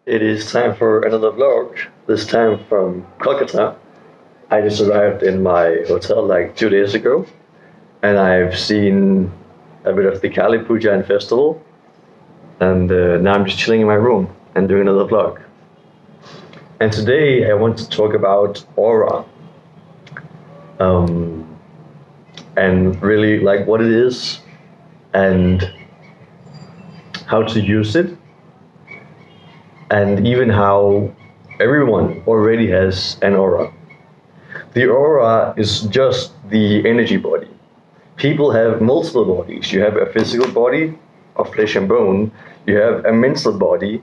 It is time for another vlog, this time from Kolkata. I just arrived in my hotel like 2 days ago, and I've seen a bit of the Kali Puja and festival, and now I'm just chilling in my room and doing another vlog. And today I want to talk about aura, and really like what it is and how to use it, and even how everyone already has an aura. The aura is just the energy body. People have multiple bodies. You have a physical body of flesh and bone. You have a mental body.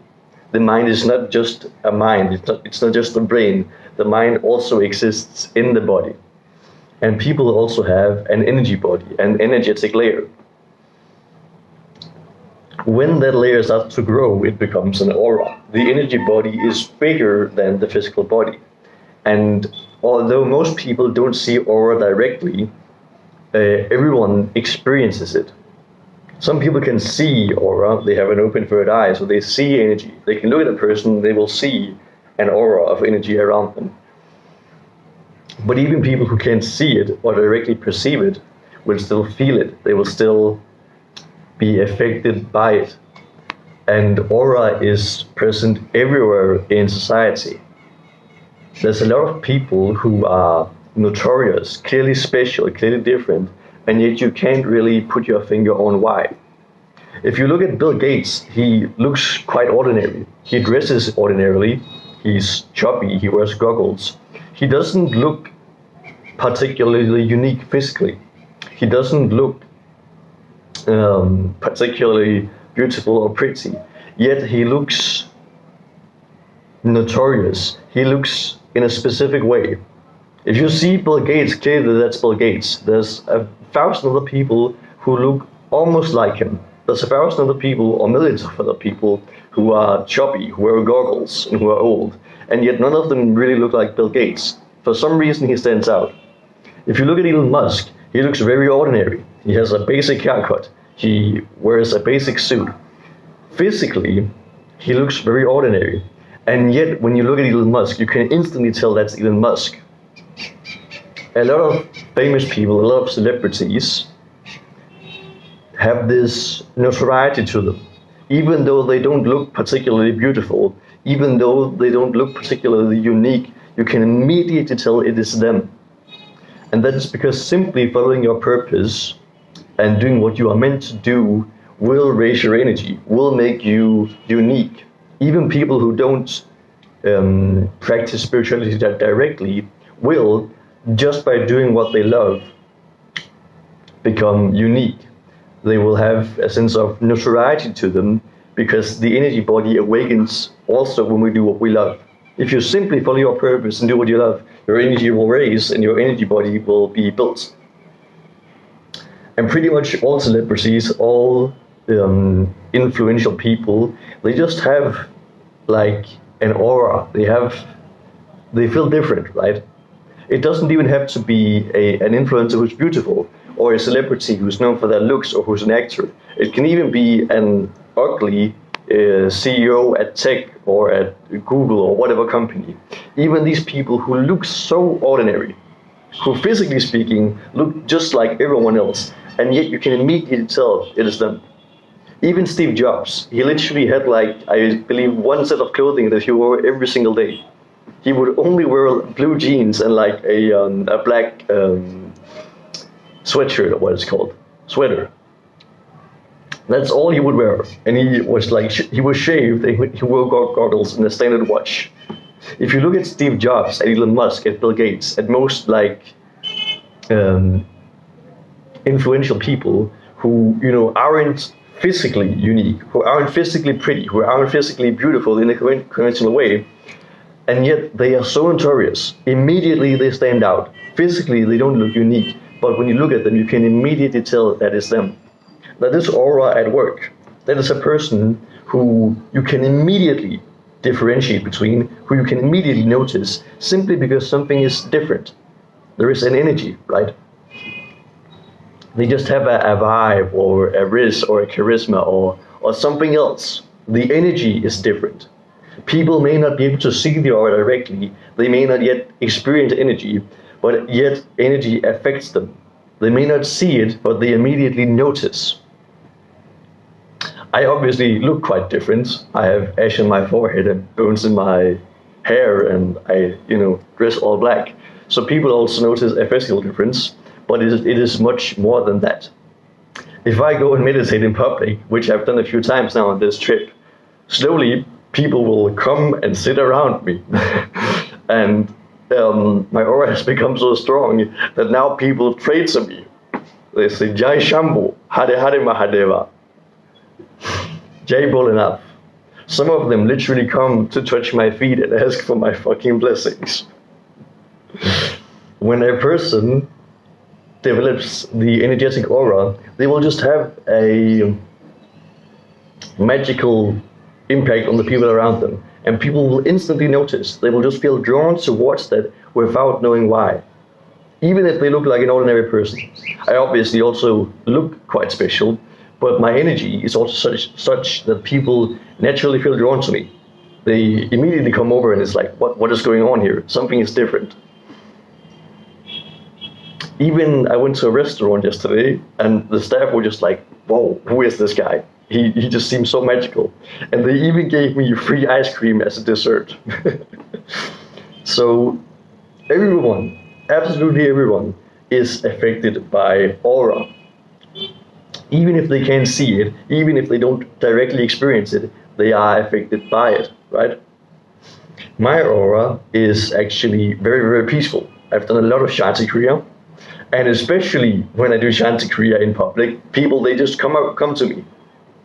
The mind is not just a mind. It's not just the brain. The mind also exists in the body. And people also have an energy body, an energetic layer. When that layer starts to grow, it becomes an aura. The energy body is bigger than the physical body. And although most people don't see aura directly, everyone experiences it. Some people can see aura, they have an open third eye, so they see energy. They can look at a person, they will see an aura of energy around them. But even people who can't see it or directly perceive it will still feel it. They will still be affected by it. And aura is present everywhere in society. There's a lot of people who are notorious, clearly special, clearly different, and yet you can't really put your finger on why. If you look at Bill Gates, he looks quite ordinary. He dresses ordinarily, he's chubby, he wears goggles. He doesn't look particularly unique physically. He doesn't look particularly beautiful or pretty, yet he looks notorious. He looks in a specific way. If you see Bill Gates, clearly that's Bill Gates. There's 1,000 other people who look almost like him. There's 1,000 other people or millions of other people who are chubby, who wear goggles, and who are old, and yet none of them really look like Bill Gates. For some reason he stands out. If you look at Elon Musk, he looks very ordinary. He has a basic haircut. He wears a basic suit. Physically, he looks very ordinary. And yet, when you look at Elon Musk, you can instantly tell that's Elon Musk. A lot of famous people, a lot of celebrities have this notoriety to them. Even though they don't look particularly beautiful, even though they don't look particularly unique, you can immediately tell it is them. And that is because simply following your purpose and doing what you are meant to do will raise your energy, will make you unique. Even people who don't practice spirituality directly will, just by doing what they love, become unique. They will have a sense of notoriety to them because the energy body awakens also when we do what we love. If you simply follow your purpose and do what you love, your energy will raise and your energy body will be built. And pretty much all celebrities, all influential people, they just have like an aura. They feel different, right? It doesn't even have to be an influencer who's beautiful or a celebrity who's known for their looks or who's an actor. It can even be an ugly CEO at tech or at Google or whatever company. Even these people who look so ordinary, who physically speaking look just like everyone else, and yet you can immediately tell it is them. Even Steve Jobs, he literally had like, I believe, one set of clothing that he wore every single day. He would only wear blue jeans and like a black sweatshirt, or what it's called, sweater. That's all he would wear. And he was like, he was shaved, he wore goggles and a standard watch. If you look at Steve Jobs, at Elon Musk, at Bill Gates, at most like influential people who, you know, aren't physically unique, who aren't physically pretty, who aren't physically beautiful in a conventional way, and yet they are so notorious. Immediately they stand out. Physically they don't look unique, but when you look at them, you can immediately tell that is them. That is aura at work. That is a person who you can immediately differentiate between, who you can immediately notice, simply because something is different. There is an energy, right? They just have a vibe or a riz or a charisma or something else. The energy is different. People may not be able to see the aura directly, they may not yet experience energy, but yet energy affects them. They may not see it, but they immediately notice. I obviously look quite different. I have ash on my forehead and bones in my hair, and I, dress all black. So people also notice a physical difference, but it is much more than that. If I go and meditate in public, which I've done a few times now on this trip, slowly people will come and sit around me. And my aura has become so strong that now people trade to me. They say, Jai Shambhu, Hare Hare Mahadeva, Jai Bholenath. Some of them literally come to touch my feet and ask for my fucking blessings. When a person develops the energetic aura, they will just have a magical impact on the people around them. And people will instantly notice. They will just feel drawn towards that without knowing why. Even if they look like an ordinary person. I obviously also look quite special, but my energy is also such that people naturally feel drawn to me. They immediately come over and it's like, what is going on here? Something is different. Even I went to a restaurant yesterday and the staff were just like, whoa, who is this guy? He just seems so magical. And they even gave me free ice cream as a dessert. So everyone, absolutely everyone, is affected by aura. Even if they can't see it, even if they don't directly experience it, they are affected by it, right? My aura is actually very, very peaceful. I've done a lot of Shanti Kriya. And especially when I do Shanti Kriya in public, people, they just come to me.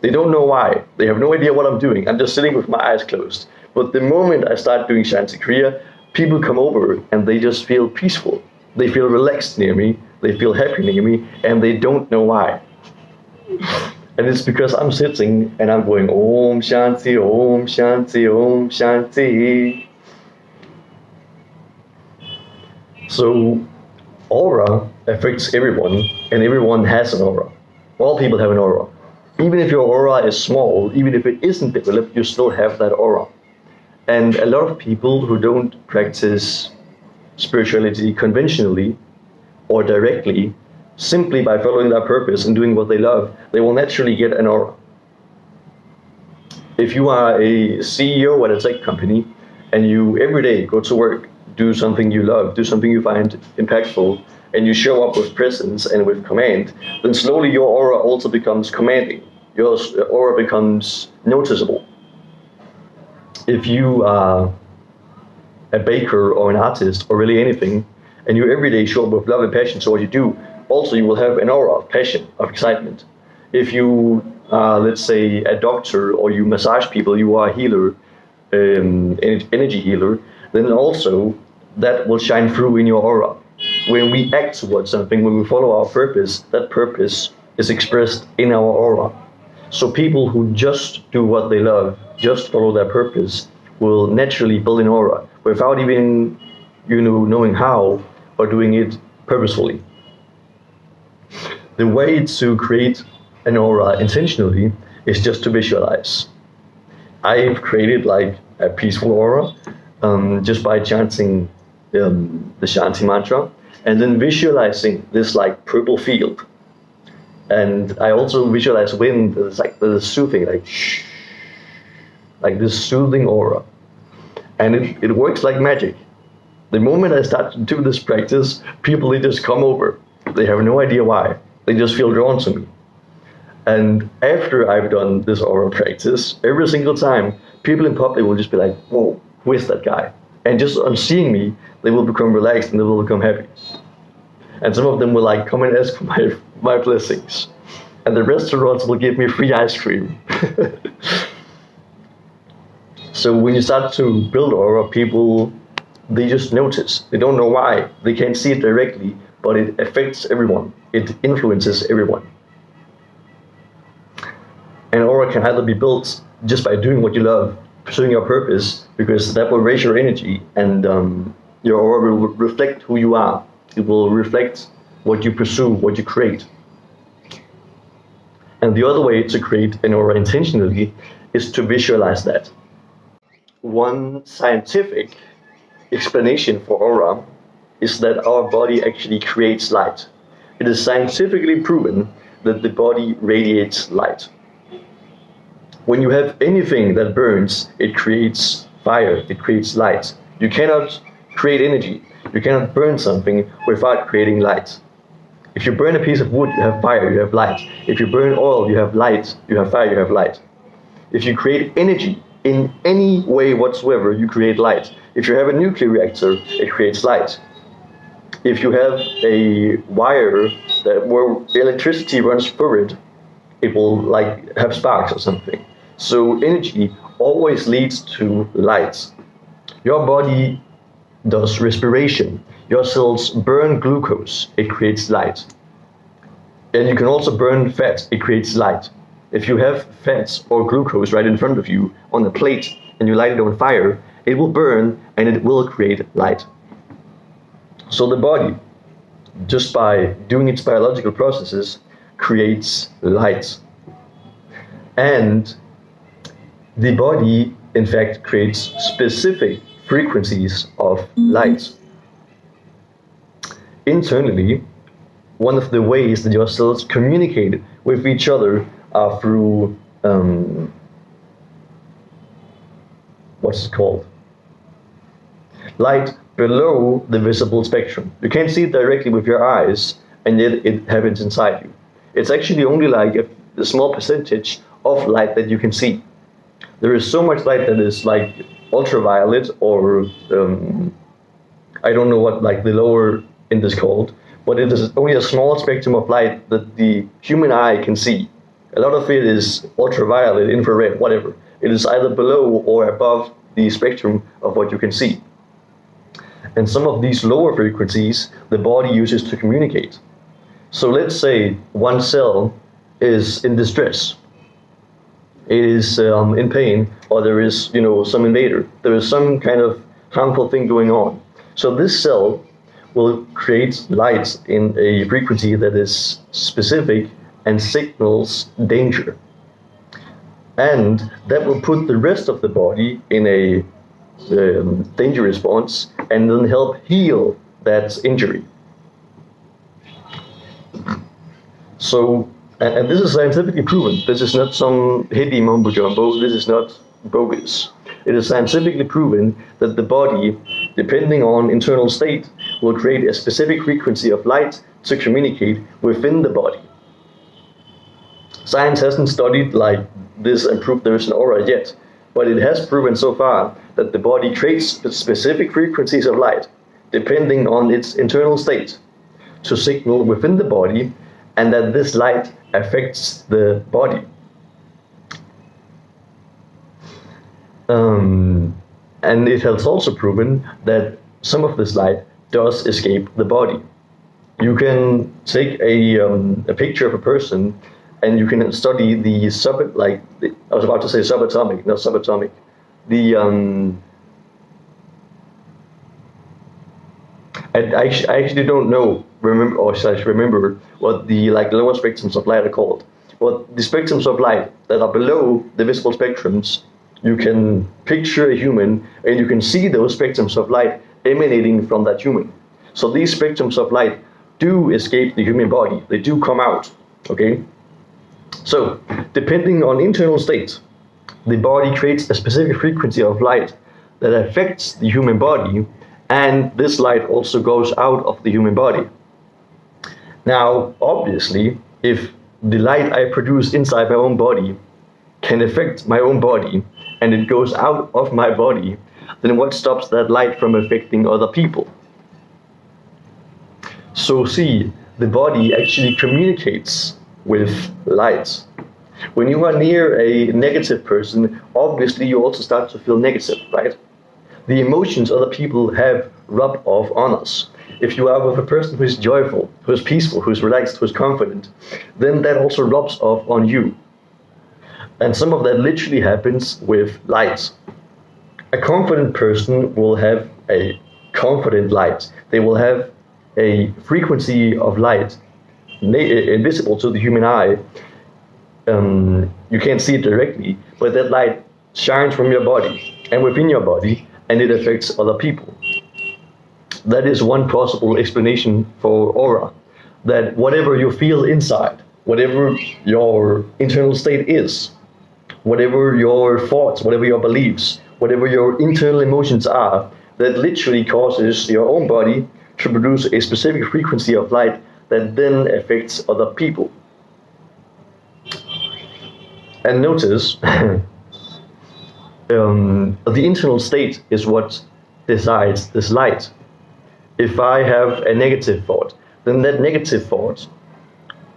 They don't know why. They have no idea what I'm doing. I'm just sitting with my eyes closed. But the moment I start doing Shanti Kriya, people come over and they just feel peaceful. They feel relaxed near me. They feel happy near me. And they don't know why. And it's because I'm sitting and I'm going, Om Shanti, Om Shanti, Om Shanti. So aura affects everyone, and everyone has an aura. All people have an aura. Even if your aura is small, even if it isn't developed, you still have that aura. And a lot of people who don't practice spirituality conventionally or directly, simply by following their purpose and doing what they love, they will naturally get an aura. If you are a CEO at a tech company and you every day go to work, do something you love, do something you find impactful, and you show up with presence and with command, then slowly your aura also becomes commanding. Your aura becomes noticeable. If you are a baker or an artist or really anything, and you every day show up with love and passion to what you do, also you will have an aura of passion, of excitement. If you are, let's say, a doctor or you massage people, you are a healer, energy healer, then also that will shine through in your aura. When we act towards something, when we follow our purpose, that purpose is expressed in our aura. So people who just do what they love, just follow their purpose, will naturally build an aura without even, knowing how or doing it purposefully. The way to create an aura intentionally is just to visualize. I've created like a peaceful aura just by chanting the Shanti mantra and then visualizing this like purple field. And I also visualize wind that's like the soothing, like this soothing aura. And it works like magic. The moment I start to do this practice, people, they just come over. They have no idea why. They just feel drawn to me. And after I've done this aura practice, every single time, people in public will just be like, whoa, who is that guy? And just on seeing me, they will become relaxed and they will become happy. And some of them will like come and ask for my blessings. And the restaurants will give me free ice cream. So when you start to build aura, people, they just notice. They don't know why. They can't see it directly, but it affects everyone. It influences everyone. And aura can either be built just by doing what you love, pursuing your purpose, because that will raise your energy, and your aura will reflect who you are. It will reflect what you pursue, what you create. And the other way to create an aura intentionally is to visualize that. one scientific explanation for aura is that our body actually creates light. It is scientifically proven that the body radiates light. When you have anything that burns, it creates fire, it creates light. You cannot create energy. You cannot burn something without creating light. If you burn a piece of wood, you have fire, you have light. If you burn oil, you have light, you have fire, you have light. If you create energy in any way whatsoever, you create light. If you have a nuclear reactor, it creates light. If you have a wire where electricity runs through it, it will like have sparks or something. So energy always leads to light. Your body does respiration. Your cells burn glucose, it creates light. And you can also burn fat, it creates light. If you have fats or glucose right in front of you on a plate and you light it on fire, it will burn and it will create light. So the body, just by doing its biological processes, creates light. And the body, in fact, creates specific frequencies of light. Internally, one of the ways that your cells communicate with each other are through, what's it called? Light below the visible spectrum. You can't see it directly with your eyes, and yet it happens inside you. It's actually only like a small percentage of light that you can see. There is so much light that is like ultraviolet, or I don't know what like the lower end is called, but it is only a small spectrum of light that the human eye can see. A lot of it is ultraviolet, infrared, whatever. It is either below or above the spectrum of what you can see. And some of these lower frequencies the body uses to communicate. So let's say one cell is in distress. It is in pain, or there is, some invader. There is some kind of harmful thing going on. So this cell will create light in a frequency that is specific and signals danger. And that will put the rest of the body in a danger response and then help heal that injury. So, and this is scientifically proven. This is not some hippie mumbo jumbo. This is not bogus. It is scientifically proven that the body, depending on internal state, will create a specific frequency of light to communicate within the body. Science hasn't studied like this and proved there is an aura yet, but it has proven so far that the body creates specific frequencies of light, depending on its internal state, to signal within the body, and that this light affects the body. And it has also proven that some of this light does escape the body. You can take a picture of a person, and you can study the I was about to say subatomic, not subatomic. I actually don't remember what the lower spectrums of light are called. But the spectrums of light that are below the visible spectrums, you can picture a human and you can see those spectrums of light emanating from that human. So these spectrums of light do escape the human body. They do come out, okay? So, depending on internal state, the body creates a specific frequency of light that affects the human body, and this light also goes out of the human body. Now, obviously, if the light I produce inside my own body can affect my own body, and it goes out of my body, then what stops that light from affecting other people? So see, the body actually communicates with light. When you are near a negative person, obviously you also start to feel negative, right? The emotions other people have rub off on us. If you are with a person who is joyful, who is peaceful, who is relaxed, who is confident, then that also rubs off on you. And some of that literally happens with light. A confident person will have a confident light. They will have a frequency of light invisible to the human eye. You can't see it directly, but that light shines from your body. and within your body, and it affects other people. That is one possible explanation for aura, that whatever you feel inside, whatever your internal state is, whatever your thoughts, whatever your beliefs, whatever your internal emotions are, that literally causes your own body to produce a specific frequency of light that then affects other people. And notice, the internal state is what decides this light. If I have a negative thought, then that negative thought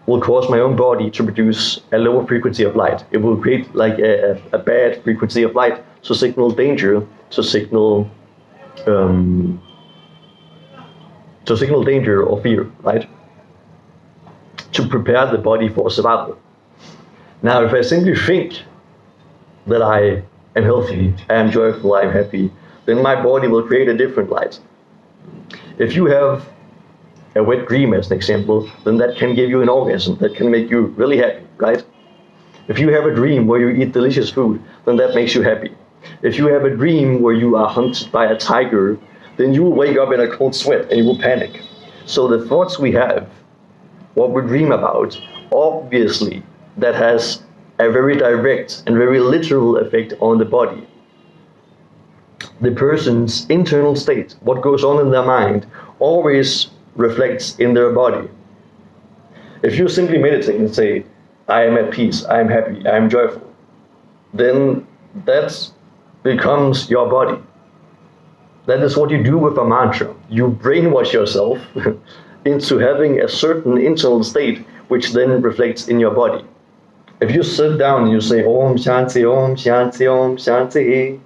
will cause my own body to produce a lower frequency of light. It will create like a bad frequency of light to signal danger, to signal danger or fear, right? To prepare the body for survival. Now, if I simply think that I am healthy, I am joyful, I am happy, then my body will create a different light. If you have a wet dream, as an example, then that can give you an orgasm, that can make you really happy, right? If you have a dream where you eat delicious food, then that makes you happy. If you have a dream where you are hunted by a tiger, then you will wake up in a cold sweat and you will panic. So the thoughts we have, what we dream about, obviously that has a very direct and very literal effect on the body. The person's internal state, what goes on in their mind, always reflects in their body. If you simply meditate and say, I am at peace, I am happy, I am joyful, then that becomes your body. That is what you do with a mantra. You brainwash yourself into having a certain internal state which then reflects in your body. If you sit down and you say Om Shanti, Om Shanti, Om Shanti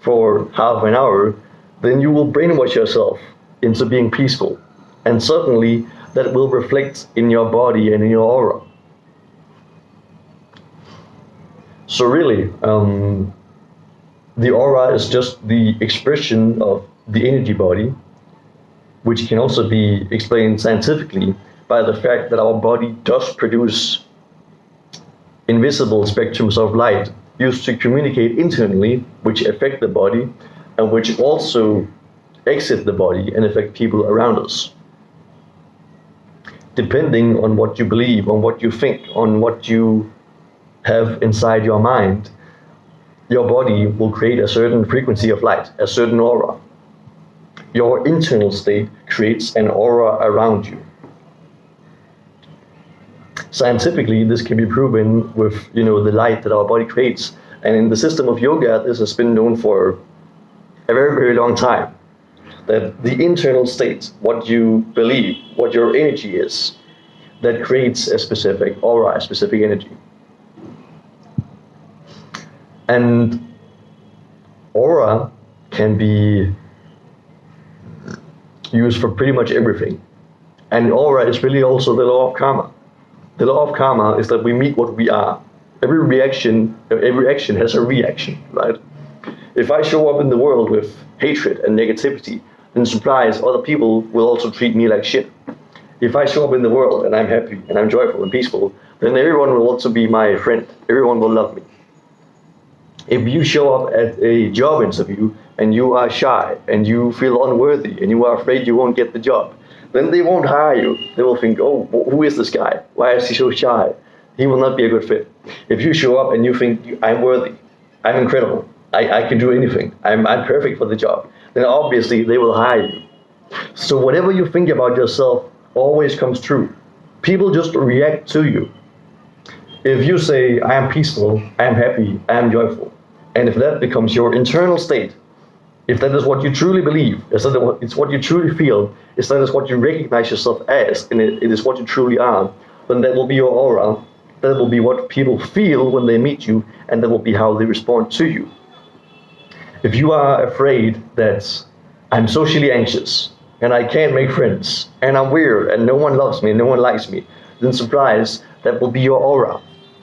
for half an hour, then you will brainwash yourself into being peaceful. And certainly that will reflect in your body and in your aura. So really, the aura is just the expression of the energy body, which can also be explained scientifically by the fact that our body does produce invisible spectrums of light used to communicate internally, which affect the body, and which also exit the body and affect people around us. Depending on what you believe, on what you think, on what you have inside your mind, your body will create a certain frequency of light, a certain aura. Your internal state creates an aura around you. Scientifically, this can be proven with, the light that our body creates. And in the system of yoga, this has been known for a very, very long time. That the internal state, what you believe, what your energy is, that creates a specific aura, a specific energy. And aura can be used for pretty much everything. And aura is really also the law of karma. The law of karma is that we meet what we are. Every action has a reaction, right? If I show up in the world with hatred and negativity, then surprise, other people will also treat me like shit. If I show up in the world and I'm happy and I'm joyful and peaceful, then everyone will also be my friend. Everyone will love me. If you show up at a job interview and you are shy and you feel unworthy and you are afraid you won't get the job, then they won't hire you. They will think, oh, who is this guy? Why is he so shy? He will not be a good fit. If you show up and you think, I'm worthy, I'm incredible, I can do anything, I'm perfect for the job, then obviously they will hire you. So whatever you think about yourself always comes true. People just react to you. If you say, I am peaceful, I am happy, I am joyful, and if that becomes your internal state, if that is what you truly believe, if it's what you truly feel, if that is what you recognize yourself as, and it is what you truly are, then that will be your aura, that will be what people feel when they meet you, and that will be how they respond to you. If you are afraid that I'm socially anxious, and I can't make friends, and I'm weird, and no one loves me, and no one likes me, then surprise, that will be your aura.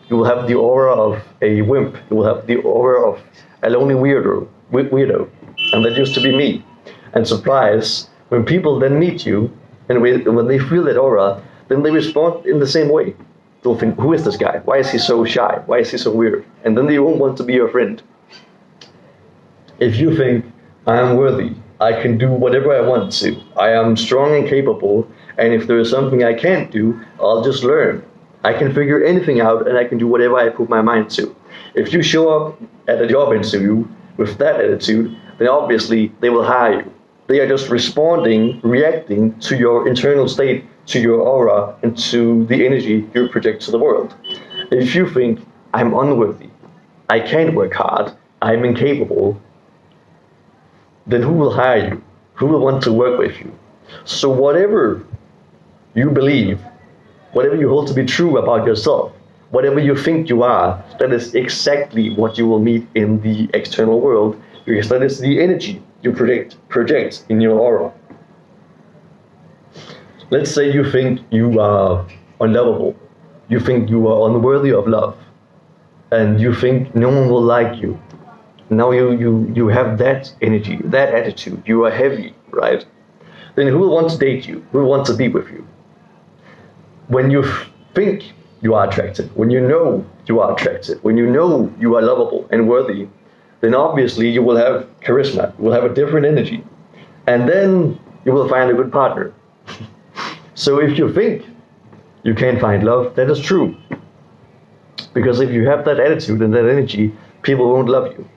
You will have the aura of a wimp, you will have the aura of a lonely weirdo, and that used to be me. And surprise, when people then meet you, and when they feel that aura, then they respond in the same way. They'll think, who is this guy? Why is he so shy? Why is he so weird? And then they won't want to be your friend. If you think, I am worthy, I can do whatever I want to, I am strong and capable, and if there is something I can't do, I'll just learn. I can figure anything out and I can do whatever I put my mind to. If you show up at a job interview with that attitude, then obviously they will hire you. They are just responding, reacting to your internal state, to your aura, and to the energy you project to the world. If you think, I'm unworthy, I can't work hard, I'm incapable, then who will hire you? Who will want to work with you? So whatever you believe, whatever you hold to be true about yourself, whatever you think you are, that is exactly what you will meet in the external world, because that is the energy you project in your aura. Let's say you think you are unlovable, you think you are unworthy of love, and you think no one will like you. Now you have that energy, that attitude, you are heavy, right? Then who will want to date you? Who will want to be with you? When you think you are attractive, when you know you are attractive, when you know you are lovable and worthy, then obviously you will have charisma, you will have a different energy, and then you will find a good partner. So if you think you can't find love, that is true. Because if you have that attitude and that energy, people won't love you.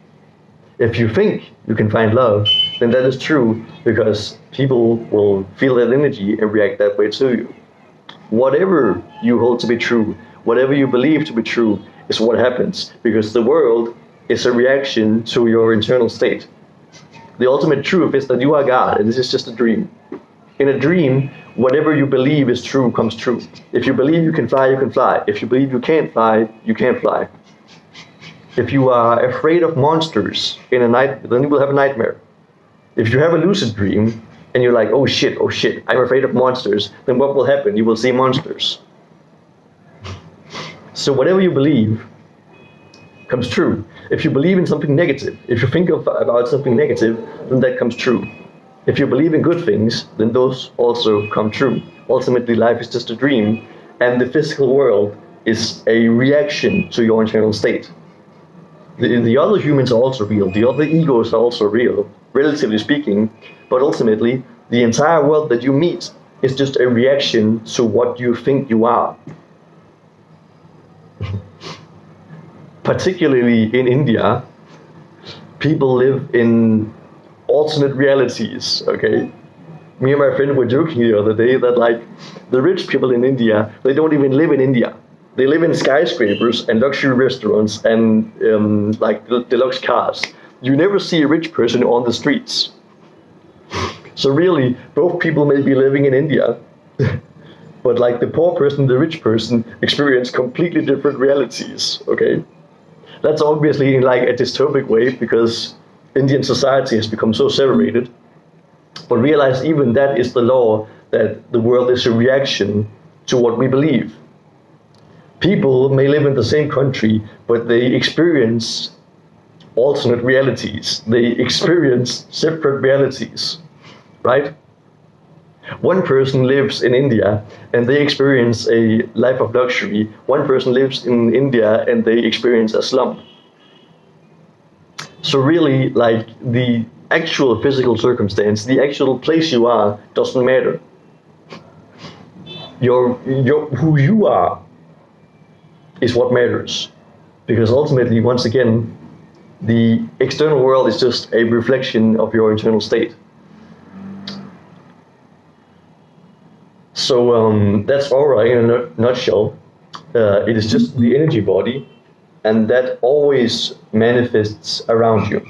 If you think you can find love, then that is true, because people will feel that energy and react that way to you. Whatever you hold to be true, whatever you believe to be true, is what happens, because the world is a reaction to your internal state. The ultimate truth is that you are God, and this is just a dream. In a dream, whatever you believe is true comes true. If you believe you can fly, you can fly. If you believe you can't fly, you can't fly. If you are afraid of monsters in a night, then you will have a nightmare. If you have a lucid dream and you're like, oh shit, I'm afraid of monsters, then what will happen? You will see monsters. So whatever you believe comes true. If you believe in something negative, if you think about something negative, then that comes true. If you believe in good things, then those also come true. Ultimately, life is just a dream, and the physical world is a reaction to your internal state. The other humans are also real, the other egos are also real, relatively speaking, but ultimately, the entire world that you meet is just a reaction to what you think you are. Particularly in India, people live in alternate realities, okay? Me and my friend were joking the other day that, like, the rich people in India, they don't even live in India. They live in skyscrapers and luxury restaurants and like deluxe cars. You never see a rich person on the streets. So really, both people may be living in India, but like the poor person and the rich person experience completely different realities, okay? That's obviously in like a dystopic way, because Indian society has become so separated. But realize even that is the law, that the world is a reaction to what we believe. People may live in the same country, but they experience alternate realities. They experience separate realities, right? One person lives in India and they experience a life of luxury. One person lives in India and they experience a slum. So really, like, the actual physical circumstance, the actual place you are, doesn't matter. Who you are is what matters. Because ultimately, once again, the external world is just a reflection of your internal state. So that's aura in a nutshell. It is just the energy body, and that always manifests around you.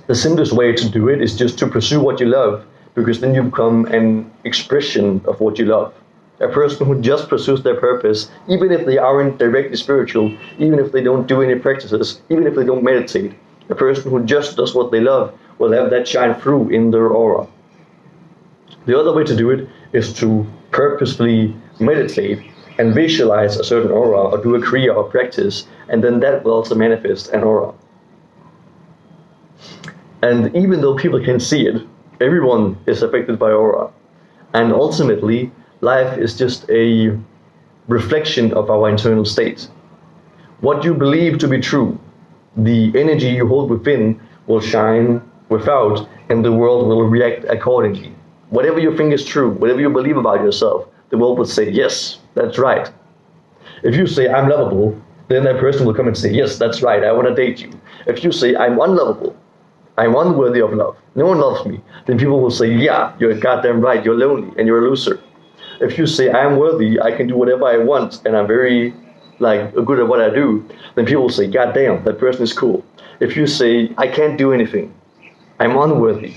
The simplest way to do it is just to pursue what you love, because then you become an expression of what you love. A person who just pursues their purpose, even if they aren't directly spiritual, even if they don't do any practices, even if they don't meditate, a person who just does what they love will have that shine through in their aura. The other way to do it is to purposefully meditate and visualize a certain aura, or do a kriya or practice, and then that will also manifest an aura. And even though people can see it, everyone is affected by aura. And ultimately, life is just a reflection of our internal state. What you believe to be true, the energy you hold within, will shine without, and the world will react accordingly. Whatever you think is true, whatever you believe about yourself, the world will say, yes, that's right. If you say, I'm lovable, then that person will come and say, yes, that's right, I want to date you. If you say, I'm unlovable, I'm unworthy of love, no one loves me, then people will say, yeah, you're goddamn right, you're lonely, and you're a loser. If you say, I'm worthy, I can do whatever I want, and I'm very good at what I do, then people will say, God damn, that person is cool. If you say, I can't do anything, I'm unworthy,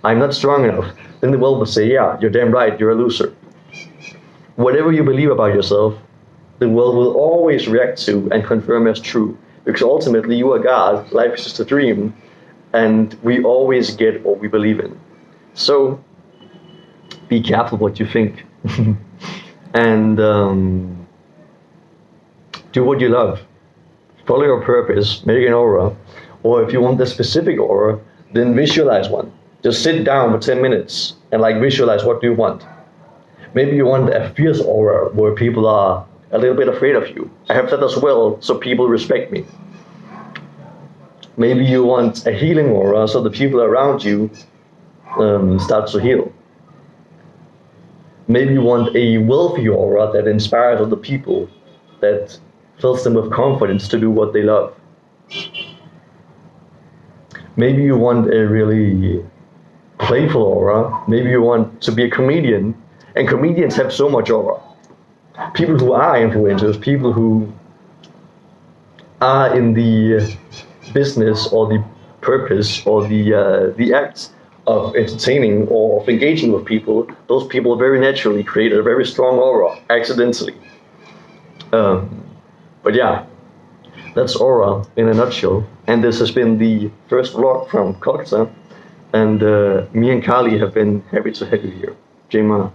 I'm not strong enough, then the world will say, yeah, you're damn right, you're a loser. Whatever you believe about yourself, the world will always react to and confirm as true. Because ultimately you are God, life is just a dream, and we always get what we believe in. So, be careful what you think. And do what you love. Follow your purpose, make an aura. Or if you want a specific aura, then visualize one. Just sit down for 10 minutes and visualize what you want. Maybe you want a fierce aura where people are a little bit afraid of you. I have that as well, so people respect me. Maybe you want a healing aura so the people around you start to heal. Maybe you want a wealthy aura that inspires other people, that fills them with confidence to do what they love. Maybe you want a really playful aura. Maybe you want to be a comedian, and comedians have so much aura. People who are influencers, people who are in the business or the purpose or the act of entertaining or of engaging with people, those people very naturally create a very strong aura, accidentally. But yeah, that's aura in a nutshell. And this has been the first vlog from Kolkavlog, and me and Kali have been happy to have you here. Jai Ma.